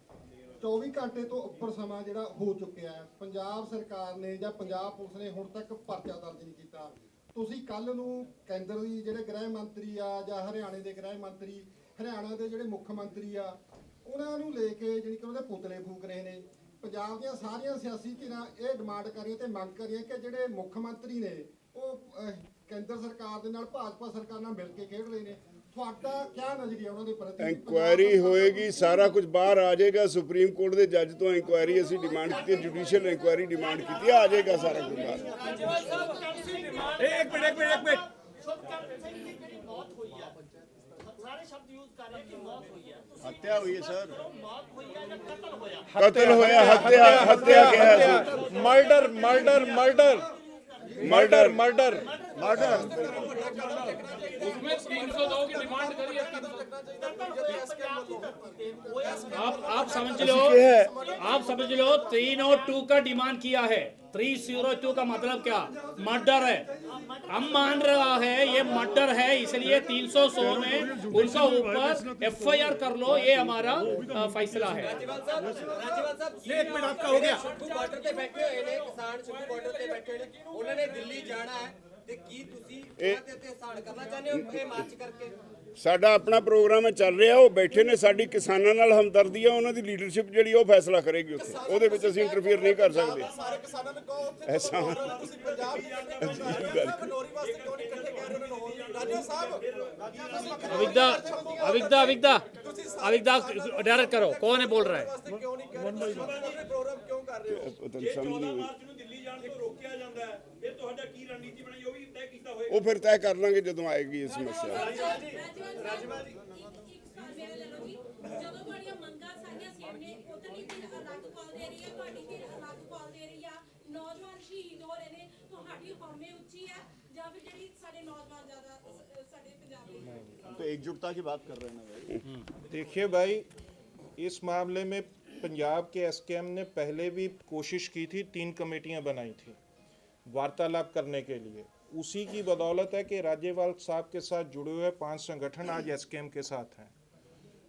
24 ਘੰਟੇ ਤੋਂ ਉੱਪਰ ਸਮਾਂ ਜਿਹੜਾ ਹੋ ਚੁੱਕਿਆ ਹੈ, ਪੰਜਾਬ ਸਰਕਾਰ ਨੇ ਜਾਂ ਪੰਜਾਬ ਪੁਲਿਸ ਨੇ ਹੁਣ ਤੱਕ ਪਰਚਾ ਦਰਜ ਨਹੀਂ ਕੀਤਾ। ਤੁਸੀਂ ਕੱਲ ਨੂੰ ਕੇਂਦਰ ਦੀ ਜਿਹੜੇ ਗ੍ਰਹਿ ਮੰਤਰੀ ਆ ਜਾਂ ਹਰਿਆਣੇ ਦੇ ਗ੍ਰਹਿ ਮੰਤਰੀ, ਹਰਿਆਣਾ ਦੇ ਜਿਹੜੇ ਮੁੱਖ ਮੰਤਰੀ ਆ, ਉਹਨਾਂ ਨੂੰ ਲੈ ਕੇ ਜਿਹੜੀ ਕਿ ਉਹਦੇ ਪੁਤਲੇ ਫੂਕ ਰਹੇ ਨੇ। ਪੰਜਾਬ ਦੀਆਂ ਸਾਰੀਆਂ ਸਿਆਸੀ ਧਿਰਾਂ ਇਹ ਡਿਮਾਂਡ ਕਰ ਰਹੀਆਂ ਤੇ ਮੰਗ ਕਰ ਰਹੀਆਂ ਕਿ ਜਿਹੜੇ ਮੁੱਖ ਮੰਤਰੀ ਨੇ ਉਹ ਕੇਂਦਰ ਸਰਕਾਰ ਦੇ ਨਾਲ ਭਾਜਪਾ ਸਰਕਾਰ ਨਾਲ ਮਿਲ ਕੇ ਖੇਡ ਰਹੇ ਨੇ। ਤੁਹਾਡਾ ਕੀ ਨਜ਼ਰੀਆ ਉਹਨਾਂ ਦੇ ਪ੍ਰਤੀ? ਇਨਕੁਆਇਰੀ ਹੋਏਗੀ, ਸਾਰਾ ਕੁਝ ਬਾਹਰ ਆ ਜਾਏਗਾ। ਸੁਪਰੀਮ ਕੋਰਟ ਦੇ ਜੱਜ ਤੋਂ ਇਨਕੁਆਇਰੀ ਅਸੀਂ ਡਿਮਾਂਡ ਕੀਤੀ, ਜੁਡੀਸ਼ੀਅਲ ਇਨਕੁਆਇਰੀ ਡਿਮਾਂਡ ਕੀਤੀ, ਆ ਜਾਏਗਾ ਸਾਰਾ ਕੁਝ ਬਾਹਰ। एक मिनट हत्या हुई है सर, कत्ल होया, हत्या क्या है? Murder murder murder murder murder murder. उसमें 302 की डिमांड करी है। आप समझ लो 302 का डिमांड किया है। 302 का मतलब क्या? मर्डर है। हम मान रहा है ये मर्डर है, इसलिए 300 में उनका ऊपर FIR कर लो, ये हमारा फैसला है। राज्यपाल साहब एक मिनट आपका हो गया। शंभू बॉर्डर पे बैठे हुए ने किसान, शंभू बॉर्डर पे बैठे हुए ने, उन्होंने दिल्ली जाना है ते की तुसी ਉਹਨਾਂ ਤੇ ਸਾਨ ਕਰਨਾ ਚਾਹੁੰਦੇ ਹੋ ਇਹ ਮਾਰਚ ਕਰਕੇ? ਸਾਡਾ ਆਪਣਾ ਪ੍ਰੋਗਰਾਮ ਹੈ, ਚੱਲ ਰਿਹਾ। ਉਹ ਬੈਠੇ ਨੇ, ਸਾਡੀ ਕਿਸਾਨਾਂ ਨਾਲ ਹਮਦਰਦੀ ਆ, ਉਹਨਾਂ ਦੀ ਲੀਡਰਸ਼ਿਪ ਜਿਹੜੀ ਉਹ ਫੈਸਲਾ ਕਰੇਗੀ ਉੱਥੇ। ਉਹਦੇ ਵਿੱਚ ਅਸੀਂ ਇੰਟਰਫੀਅਰ ਨਹੀਂ ਕਰ ਸਕਦੇ। ਸਾਰੇ ਕਿਸਾਨਾਂ ਨੂੰ ਕਹੋ ਉੱਥੇ ਐਸਾ ਤੁਸੀਂ ਪੰਜਾਬ ਖਨੌਰੀ ਵਾਸਤੇ ਕਿਉਂ ਨਹੀਂ ਇਕੱਠੇ ਕਹਿ ਰਹੇ ਹੋ? ਰਾਜਾ ਸਾਹਿਬ अविदा डायरेक्ट करो, कौन है बोल रहा है? ਕਿਉਂ ਨਹੀਂ ਕਹਿ ਰਹੇ? ਪ੍ਰੋਗਰਾਮ ਕਿਉਂ ਕਰ ਰਹੇ ਹੋ? ਤੁਹਾਨੂੰ ਸਮਝ ਨਹੀਂ ਆਈ। ਮਾਰਚ ਨੂੰ ਦਿੱਲੀ ਜਾਣ ਤੋਂ ਰੋਕਿਆ ਜਾਂਦਾ ਹੈ, ਫਿਰ ਤੁਹਾਡਾ ਕੀ ਰਣਨੀਤੀ ਬਣਾਈ ਉਹ ਵੀ ਤੈਅ ਕੀਤਾ ਹੋਏਗਾ। ਉਹ ਫਿਰ ਤੈਅ ਕਰ ਲਾਂਗੇ ਜਦੋਂ ਆਏਗੀ ਇਹ ਸਮੱਸਿਆ। ਜਦੋਂ ਤੁਹਾਡੀਆਂ ਮੰਗਾਂ ਸਾਰੀਆਂ ਸੇਮ ਨੇ, ਉਤਨੀ ਧਿਰ ਅਲੱਗ ਕਾਲ ਦੇ ਰਹੀ ਹੈ, ਤੁਹਾਡੀ ਧਿਰ ਅਲੱਗ ਕਾਲ ਦੇ ਰਹੀ ਆ। ਨੌਜਵਾਨ ਸ਼ਹੀਦ ਹੋ ਰਹੇ ਨੇ, ਤੁਹਾਡੀ ਹਉਮੈ ਉੱਚੀ ਹੈ ਜਾਂ ਫਿਰ ਜਿਹੜੀ ਸਾਡੇ ਨੌਜਵਾਨ ਜ਼ਿਆਦਾ ਸਾਡੇ ਪੰਜਾਬ ਦੇ? तो एकजुटता की बात कर रहे हैं ना भाई। देखिए भाई, इस मामले में पंजाब के SKM ने पहले भी कोशिश की थी, 3 कमेटियां बनाई थी वार्तालाप करने के लिए। उसी की बदौलत है कि राज्यपाल साहब के साथ जुड़े हुए 5 संगठन आज SKM के साथ हैं।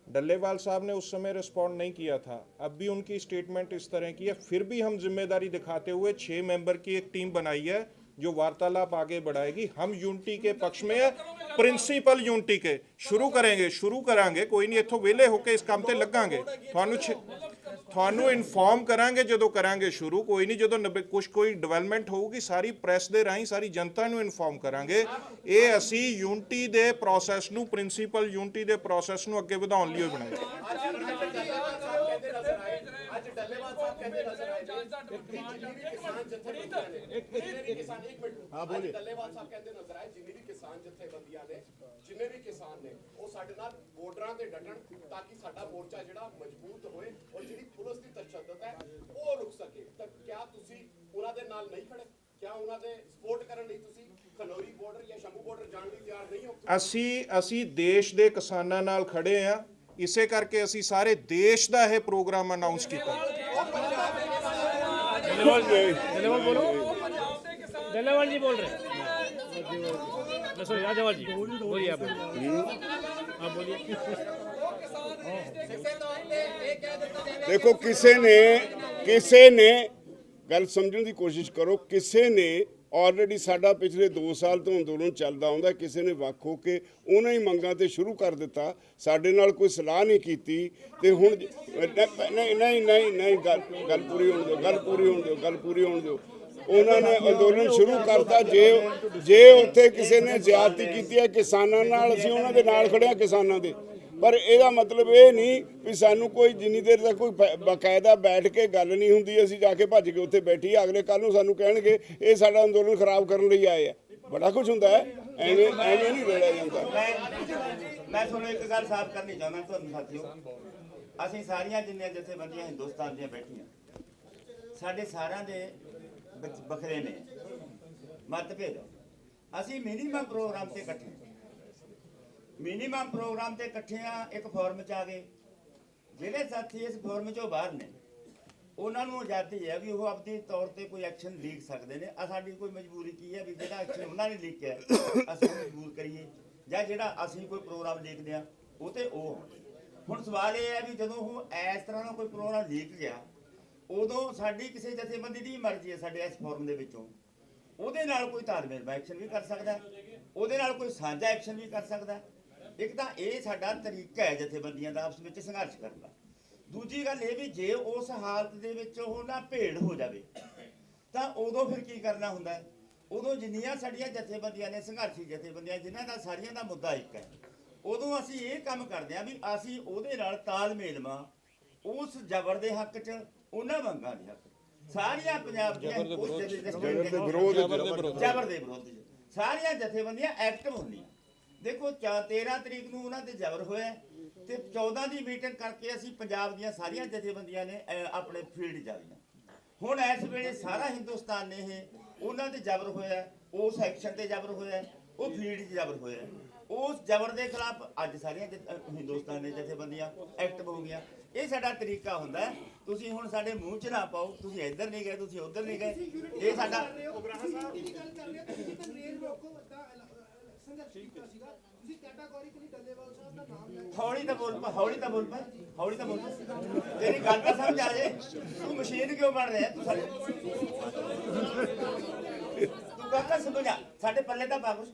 डल्लेवाल साहब ने उस समय रिस्पॉन्ड नहीं किया था, अब भी उनकी स्टेटमेंट इस तरह की है। फिर भी हम जिम्मेदारी दिखाते हुए 6 मेंबर की एक टीम बनाई है जो वार्तालाप आगे बढ़ाएगी। हम यूनिटी के पक्ष में है, प्रिंसीपल यूनिटी के शुरू करांगे। कोई नहीं, इत्थों वेले होके इस काम ते लगांगे। ਤੁਹਾਨੂੰ ਇਨਫੋਰਮ ਕਰਾਂਗੇ ਜਦੋਂ ਕਰਾਂਗੇ ਸ਼ੁਰੂ। ਕੋਈ ਨਹੀਂ, ਜਦੋਂ ਕੋਈ ਡਿਵੈਲਪਮੈਂਟ ਹੋਊਗੀ ਸਾਰੀ ਪ੍ਰੈਸ ਦੇ ਰਾਹੀਂ ਸਾਰੀ ਜਨਤਾ ਨੂੰ ਇਨਫੋਰਮ ਕਰਾਂਗੇ। ਇਹ ਅਸੀਂ ਯੂਨਿਟੀ ਦੇ ਪ੍ਰੋਸੈਸ ਨੂੰ, ਪ੍ਰਿੰਸੀਪਲ ਯੂਨਿਟੀ ਦੇ ਪ੍ਰੋਸੈਸ ਨੂੰ ਅੱਗੇ ਵਧਾਉਣ ਲਈ ਬਣਾਇਆ। ਅੱਜ ਡੱਲੇਵਾਲ ਸਾਹਿਬ ਕਹਿੰਦੇ ਨਜ਼ਰ ਆਏ हाँ बोलिए। ਡੱਲੇਵਾਲ ਸਾਹਿਬ ਕਹਿੰਦੇ ਨਜ਼ਰ ਆਏ ਜਿੰਨੇ ਵੀ ਕਿਸਾਨ ਜਥੇਬੰਦੀਆਂ ਨੇ, ਜਿੰਨੇ ਵੀ ਕਿਸਾਨ ਨੇ, ਉਹ ਸਾਡੇ ਨਾਲ ਬਾਰਡਰਾਂ ਤੇ ਡਟਣ ਤਾਂ ਕਿ ਸਾਡਾ ਮੋਰਚਾ ਜਿਹੜਾ ਮਜ਼ਬੂਤ ਹੋਏ ਔਰ ਜਿਹੜੀ ਪੁਲਿਸ ਦੀ ਤਸ਼ੱਦਦ ਹੈ ਉਹ ਰੁਕ ਸਕੇ। ਤਾਂ ਕਿਆ ਤੁਸੀਂ ਉਹਨਾਂ ਦੇ ਨਾਲ ਨਹੀਂ ਖੜੇ? ਕਿਆ ਉਹਨਾਂ ਦੇ ਸਪੋਰਟ ਕਰਨ ਲਈ ਤੁਸੀਂ ਖਨੌਰੀ ਬਾਰਡਰ ਜਾਂ ਸ਼ੰਭੂ ਬਾਰਡਰ ਜਾਣ ਲਈ ਤਿਆਰ ਨਹੀਂ ਹੋ? ਅਸੀਂ ਦੇਸ਼ ਦੇ ਕਿਸਾਨਾਂ ਨਾਲ ਖੜੇ ਆ, ਇਸੇ ਕਰਕੇ ਅਸੀਂ ਸਾਰੇ ਦੇਸ਼ ਦਾ ਇਹ ਪ੍ਰੋਗਰਾਮ ਅਨਾਉਂਸ ਕੀਤਾ। डल्लेवाल जी बोल रहे हैं। सॉरी राजेवाल जी बोलिए, आप बोलिए। देखो, किसी ने गल समझने की कोशिश करो। किसी ने ऑलरेडी साडा पिछले 2 साल तो अंदोलन चलदा आउंदा, किसी ने वख हो के उन्हां ही मंगां ते शुरू कर दिता, साडे नाल कोई सलाह नहीं कीती। ते हुण नहीं गल पूरी होण दिओ। उन्होंने अंदोलन शुरू करता। जे उत्थे किसी ने ज्यादती की है किसानां नाल, असीं उन्हां दे नाल खड़े हां किसानां दे। पर ਇਹਦਾ मतलब ਇਹ ਨਹੀਂ ਵੀ ਸਾਨੂੰ ਕੋਈ ਜਿੰਨੀ ਦੇਰ ਤੱਕ ਕੋਈ ਬਕਾਇਦਾ ਬੈਠ ਕੇ ਗੱਲ ਨਹੀਂ ਹੁੰਦੀ ਅਸੀਂ ਜਾ ਕੇ ਭੱਜ ਕੇ ਉੱਥੇ ਬੈਠੀ ਅਗਲੇ ਕੱਲ ਨੂੰ ਸਾਨੂੰ ਕਹਿਣਗੇ ਇਹ ਸਾਡਾ ਅੰਦੋਲਨ ਖਰਾਬ ਕਰਨ ਲਈ ਆਏ ਆ। ਬੜਾ ਕੁਝ ਹੁੰਦਾ ਹੈ, ਐਵੇਂ ਨਹੀਂ ਰੋਲਿਆ ਜਾਂਦਾ। ਮੈਂ ਤੁਹਾਨੂੰ ਇੱਕ ਗੱਲ ਸਾਫ਼ ਕਰਨੀ ਚਾਹੁੰਦਾ ਤੁਹਾਨੂੰ ਸਾਥੀਓ, ਅਸੀਂ ਸਾਰੀਆਂ ਜਿੰਨੀਆਂ ਜਥੇਬੰਦੀਆਂ ਹਿੰਦੁਸਤਾਨ ਦੀਆਂ ਬੈਠੀਆਂ, ਸਾਡੇ ਸਾਰਿਆਂ ਦੇ ਵੱਖਰੇ ਨੇ ਮਤਭੇਦ। ਅਸੀਂ ਮਿਨੀਮਮ ਪ੍ਰੋਗਰਾਮ ਤੇ ਇਕੱਠੇ ਆ, ਇੱਕ ਫੋਰਮ 'ਚ ਆ ਗਏ। ਜਿਹੜੇ ਸਾਥੀ ਇਸ ਫੋਰਮ 'ਚੋਂ ਬਾਹਰ ਨੇ ਉਹਨਾਂ ਨੂੰ ਆਜ਼ਾਦੀ ਹੈ ਵੀ ਉਹ ਆਪਣੀ ਤੌਰ ਤੇ ਕੋਈ ਐਕਸ਼ਨ ਲੀਕ ਸਕਦੇ ਨੇ। ਸਾਡੀ ਕੋਈ ਮਜਬੂਰੀ ਕੀ ਹੈ ਵੀ ਜਿਹੜਾ ਐਕਸ਼ਨ ਉਹਨਾਂ ਨੇ ਲੀਕਿਆ ਅਸੀਂ ਮਜਬੂਰ ਕਰੀਏ, ਜਾਂ ਜਿਹੜਾ ਅਸੀਂ ਕੋਈ ਪ੍ਰੋਗਰਾਮ ਲੀਕਦੇ ਆ ਉਹ ਤੇ ਉਹ। ਹੁਣ ਸਵਾਲ ਇਹ ਹੈ ਵੀ ਜਦੋਂ ਉਹ ਇਸ ਤਰ੍ਹਾਂ ਦਾ ਕੋਈ ਪ੍ਰੋਗਰਾਮ ਲੀਕ ਗਿਆ, ਉਦੋਂ ਸਾਡੀ ਕਿਸੇ ਜਥੇਬੰਦੀ ਦੀ ਮਰਜ਼ੀ ਹੈ ਸਾਡੇ ਇਸ ਫੋਰਮ ਦੇ ਵਿੱਚੋਂ ਉਹਦੇ ਨਾਲ ਕੋਈ ਤਾਲਮੇਲ ਐਕਸ਼ਨ ਵੀ ਕਰ ਸਕਦਾ, ਉਹਦੇ ਨਾਲ ਕੋਈ ਸਾਂਝਾ ਐਕਸ਼ਨ ਵੀ ਕਰ ਸਕਦਾ। ਇੱਕ ਤਾਂ ਇਹ ਸਾਡਾ ਤਰੀਕਾ ਹੈ ਜਥੇਬੰਦੀਆਂ ਦਾ ਆਪਸ ਵਿੱਚ ਸੰਘਰਸ਼ ਕਰਨ ਦਾ। ਦੂਜੀ ਗੱਲ ਇਹ ਵੀ ਜੇ ਉਸ ਹਾਲਤ ਦੇ ਵਿੱਚ ਉਹ ਨਾ ਭੇੜ ਹੋ ਜਾਵੇ ਤਾਂ ਉਦੋਂ ਫਿਰ ਕੀ ਕਰਨਾ ਹੁੰਦਾ ਹੈ? ਉਦੋਂ ਜਿੰਨੀਆਂ ਸਾਡੀਆਂ ਜਥੇਬੰਦੀਆਂ ਨੇ, ਸੰਘਰਸ਼ੀ ਜਥੇਬੰਦੀਆਂ, ਜਿਨ੍ਹਾਂ ਦਾ ਸਾਰੀਆਂ ਦਾ ਮੁੱਦਾ ਇੱਕ ਹੈ, ਉਦੋਂ ਅਸੀਂ ਇਹ ਕੰਮ ਕਰਦੇ ਹਾਂ ਵੀ ਅਸੀਂ ਉਹਦੇ ਨਾਲ ਤਾਲਮੇਲ ਮਾਂ ਉਸ ਜ਼ਬਰ ਦੇ ਹੱਕ 'ਚ, ਉਹਨਾਂ ਮੰਗਾਂ ਦੇ ਹੱਕ 'ਚ, ਸਾਰੀਆਂ ਪੰਜਾਬ ਦੀਆਂ ਜ਼ਬਰ ਦੇ ਵਿਰੋਧ 'ਚ ਸਾਰੀਆਂ ਜਥੇਬੰਦੀਆਂ ਐਕਟਿਵ ਹੁੰਦੀਆਂ। ਦੇਖੋ 13 ਤਰੀਕ ਨੂੰ ਉਹਨਾਂ ਤੇ ਜ਼ਬਰ ਹੋਇਆ ਤੇ 14 ਦੀ ਮੀਟਿੰਗ ਕਰਕੇ ਅਸੀਂ ਪੰਜਾਬ ਦੀਆਂ ਸਾਰੀਆਂ ਜਥੇਬੰਦੀਆਂ ਨੇ ਆਪਣੇ ਫੀਲਡ 'ਚ ਆ ਗਈਆਂ। ਹੁਣ ਇਸ ਵੇਲੇ ਸਾਰਾ ਹਿੰਦੁਸਤਾਨ ਨੇ ਇਹ ਉਹਨਾਂ ਤੇ ਜ਼ਬਰ ਹੋਇਆ, ਉਸ ਐਕਸ਼ਨ ਤੇ ਜ਼ਬਰ ਹੋਇਆ, ਉਹ ਫੀਲਡ 'ਚ ਜ਼ਬਰ ਹੋਇਆ, ਉਸ ਜ਼ਬਰ ਦੇ ਖਿਲਾਫ ਅੱਜ ਸਾਰੀਆਂ ਹਿੰਦੁਸਤਾਨ ਦੇ ਜਥੇਬੰਦੀਆਂ ਐਕਟਿਵ ਹੋ ਗਈਆਂ। ਇਹ ਸਾਡਾ ਤਰੀਕਾ ਹੁੰਦਾ ਹੈ। ਤੁਸੀਂ ਹੁਣ ਸਾਡੇ ਮੂੰਹ 'ਚ ਨਾ ਪਾਓ, ਤੁਸੀਂ ਇੱਧਰ ਨਹੀਂ ਗਏ, ਤੁਸੀਂ ਉੱਧਰ ਨਹੀਂ ਗਏ, ਇਹ ਸਾਡਾ ਹੌਲੀ ਤਾਂ ਬੋਲ ਪਾ, ਹੌਲੀ ਤਾਂ ਬੋਲ ਪਾ, ਹੌਲੀ ਤਾਂ ਬੋਲ ਪਾ, ਤੇਰੀ ਗੱਲ ਤਾਂ ਸਮਝ ਆ ਜੇ। ਤੂੰ ਮਸ਼ੀਨ ਕਿਉਂ ਬਣ ਰਿਹਾ? ਤੂੰ ਸਾਡੇ ਤੂੰ ਕਾਕਾ ਸਮਝਾ, ਸਾਡੇ ਪੱਲੇ ਤਾਂ ਪਾ ਕੁਛ।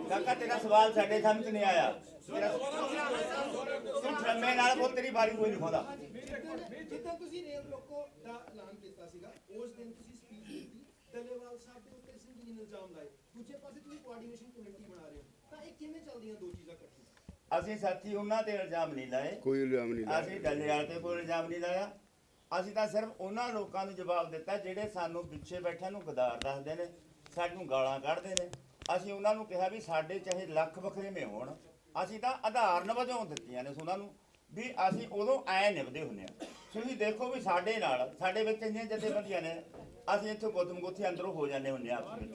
ਕਾਕਾ ਤੇਰਾ ਸਵਾਲ ਸਾਡੇ ਸਮਝ ਨਹੀਂ ਆਇਆ। ਤੂੰ ਠਰਮੇ ਨਾਲ ਬੋਲ, ਤੇਰੀ ਬਾਰੀ ਕੋਈ ਨਹੀਂ ਖੋਦਾ। ਜਿੱਦਾਂ ਤੁਸੀਂ ਰੇਲ ਰੋਕੋ ਦਾ ਐਲਾਨ ਕੀਤਾ ਸੀਗਾ, ਉਸ ਦਿਨ ਤੁਸੀਂ ਸਪੀਚ ਦਿੱਤੀ, ਡੱਲੇਵਾਲ ਸਾਹਿਬ ਦੇ ਉੱਤੇ ਸੰਗੀਨ ਇਲਜ਼ਾਮ ਲਾਏ, ਦੂਜੇ ਪਾਸੇ ਤੁਸੀਂ ਕੋਆਰਡੀਨੇਸ਼ਨ ਕਮੇਟੀ ਬਣਾ ਰਹੇ ਹੋ, ਤਾਂ ਇਹ ਕਿਵੇਂ ਚੱਲਦੀਆਂ ਦੋ ਚੀਜ਼ਾਂ ਇਕੱਠੀਆਂ? ਅਸੀਂ ਸਾਥੀ ਉਹਨਾਂ ਤੇ ਇਲਜ਼ਾਮ ਨਹੀਂ ਲਾਏ, ਕੋਈ ਇਲਜ਼ਾਮ ਨਹੀਂ ਲਾਇਆ। ਅਸੀਂ ਡੱਲੇਵਾਲ ਤੇ ਕੋਈ ਇਲਜ਼ਾਮ ਨਹੀਂ ਲਾਇਆ। ਅਸੀਂ ਤਾਂ ਸਿਰਫ ਉਹਨਾਂ ਲੋਕਾਂ ਨੂੰ ਜਵਾਬ ਦਿੱਤਾ ਜਿਹੜੇ ਸਾਨੂੰ ਪਿੱਛੇ ਬੈਠਿਆਂ ਨੂੰ ਗਦਾਰ ਦੱਸਦੇ ਨੇ, ਸਾਨੂੰ ਗਾਲਾਂ ਕੱਢਦੇ ਨੇ। ਅਸੀਂ ਉਹਨਾਂ ਨੂੰ ਕਿਹਾ ਵੀ ਸਾਡੇ ਚਾਹੇ ਲੱਖ ਵੱਖਰੇਵੇਂ ਹੋਣ, ਅਸੀਂ ਤਾਂ ਆਧਾਰਨ ਵਜੋਂ ਦਿੱਤੀਆਂ ਨੇ ਉਹਨਾਂ ਨੂੰ ਵੀ ਅਸੀਂ ਉਦੋਂ ਐ ਨਿਭਦੇ ਹੁੰਦੇ ਆ। ਤੁਸੀਂ ਦੇਖੋ ਵੀ ਸਾਡੇ ਨਾਲ, ਸਾਡੇ ਵਿੱਚ ਇੰਨੀਆਂ ਜਥੇਬੰਦੀਆਂ ਨੇ, ਅਸੀਂ ਇੱਥੋਂ ਗੁੱਥਮ-ਗੁੱਥੀ ਅੰਦਰੋਂ ਹੋ ਜਾਂਦੇ ਹੁੰਦੇ ਆ, ਆਪਸ ਵਿੱਚ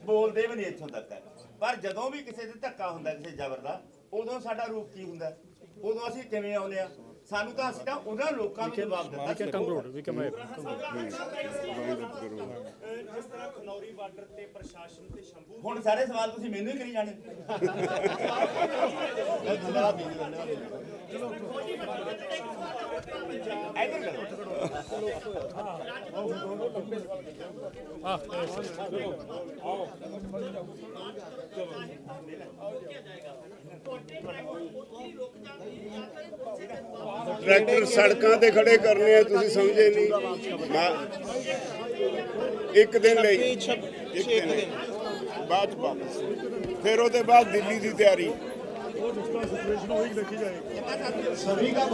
ਬੋਲਦੇ ਵੀ ਨਹੀਂ ਇੱਥੋਂ ਤੱਕ ਹੈ। ਪਰ ਜਦੋਂ ਵੀ ਕਿਸੇ ਤੇ ਧੱਕਾ ਹੁੰਦਾ, ਕਿਸੇ ਜ਼ਬਰ ਦਾ, ਉਦੋਂ ਸਾਡਾ ਰੂਪ ਕੀ ਹੁੰਦਾ? ਉਦੋਂ ਅਸੀਂ ਕਿਵੇਂ ਆਉਂਦੇ ਆ? ਸਾਨੂੰ ਤਾਂ ਅਸੀਂ ਤਾਂ ਉਹਨਾਂ ਲੋਕਾਂ ਨੂੰ ਜਵਾਬ ਦਿੱਤਾ। We can conclude. We can make. ਜਿਸ ਤਰ੍ਹਾਂ ਖਨੌਰੀ ਬਾਰਡਰ ਤੇ ਪ੍ਰਸ਼ਾਸਨ ਤੇ ਸ਼ੰਭੂ ਹੁਣ ਸਾਰੇ ਸਵਾਲ ਤੁਸੀਂ ਮੈਨੂੰ ਹੀ ਕਰੀ ਜਾਣੇ। ट्रैक्टर सड़कों ते खड़े करने हैं, तुसी समझे नहीं। एक दिन ਲਈ, एक दिन बाद वापस, फिर उसके बाद दिल्ली की तैयारी। सभी का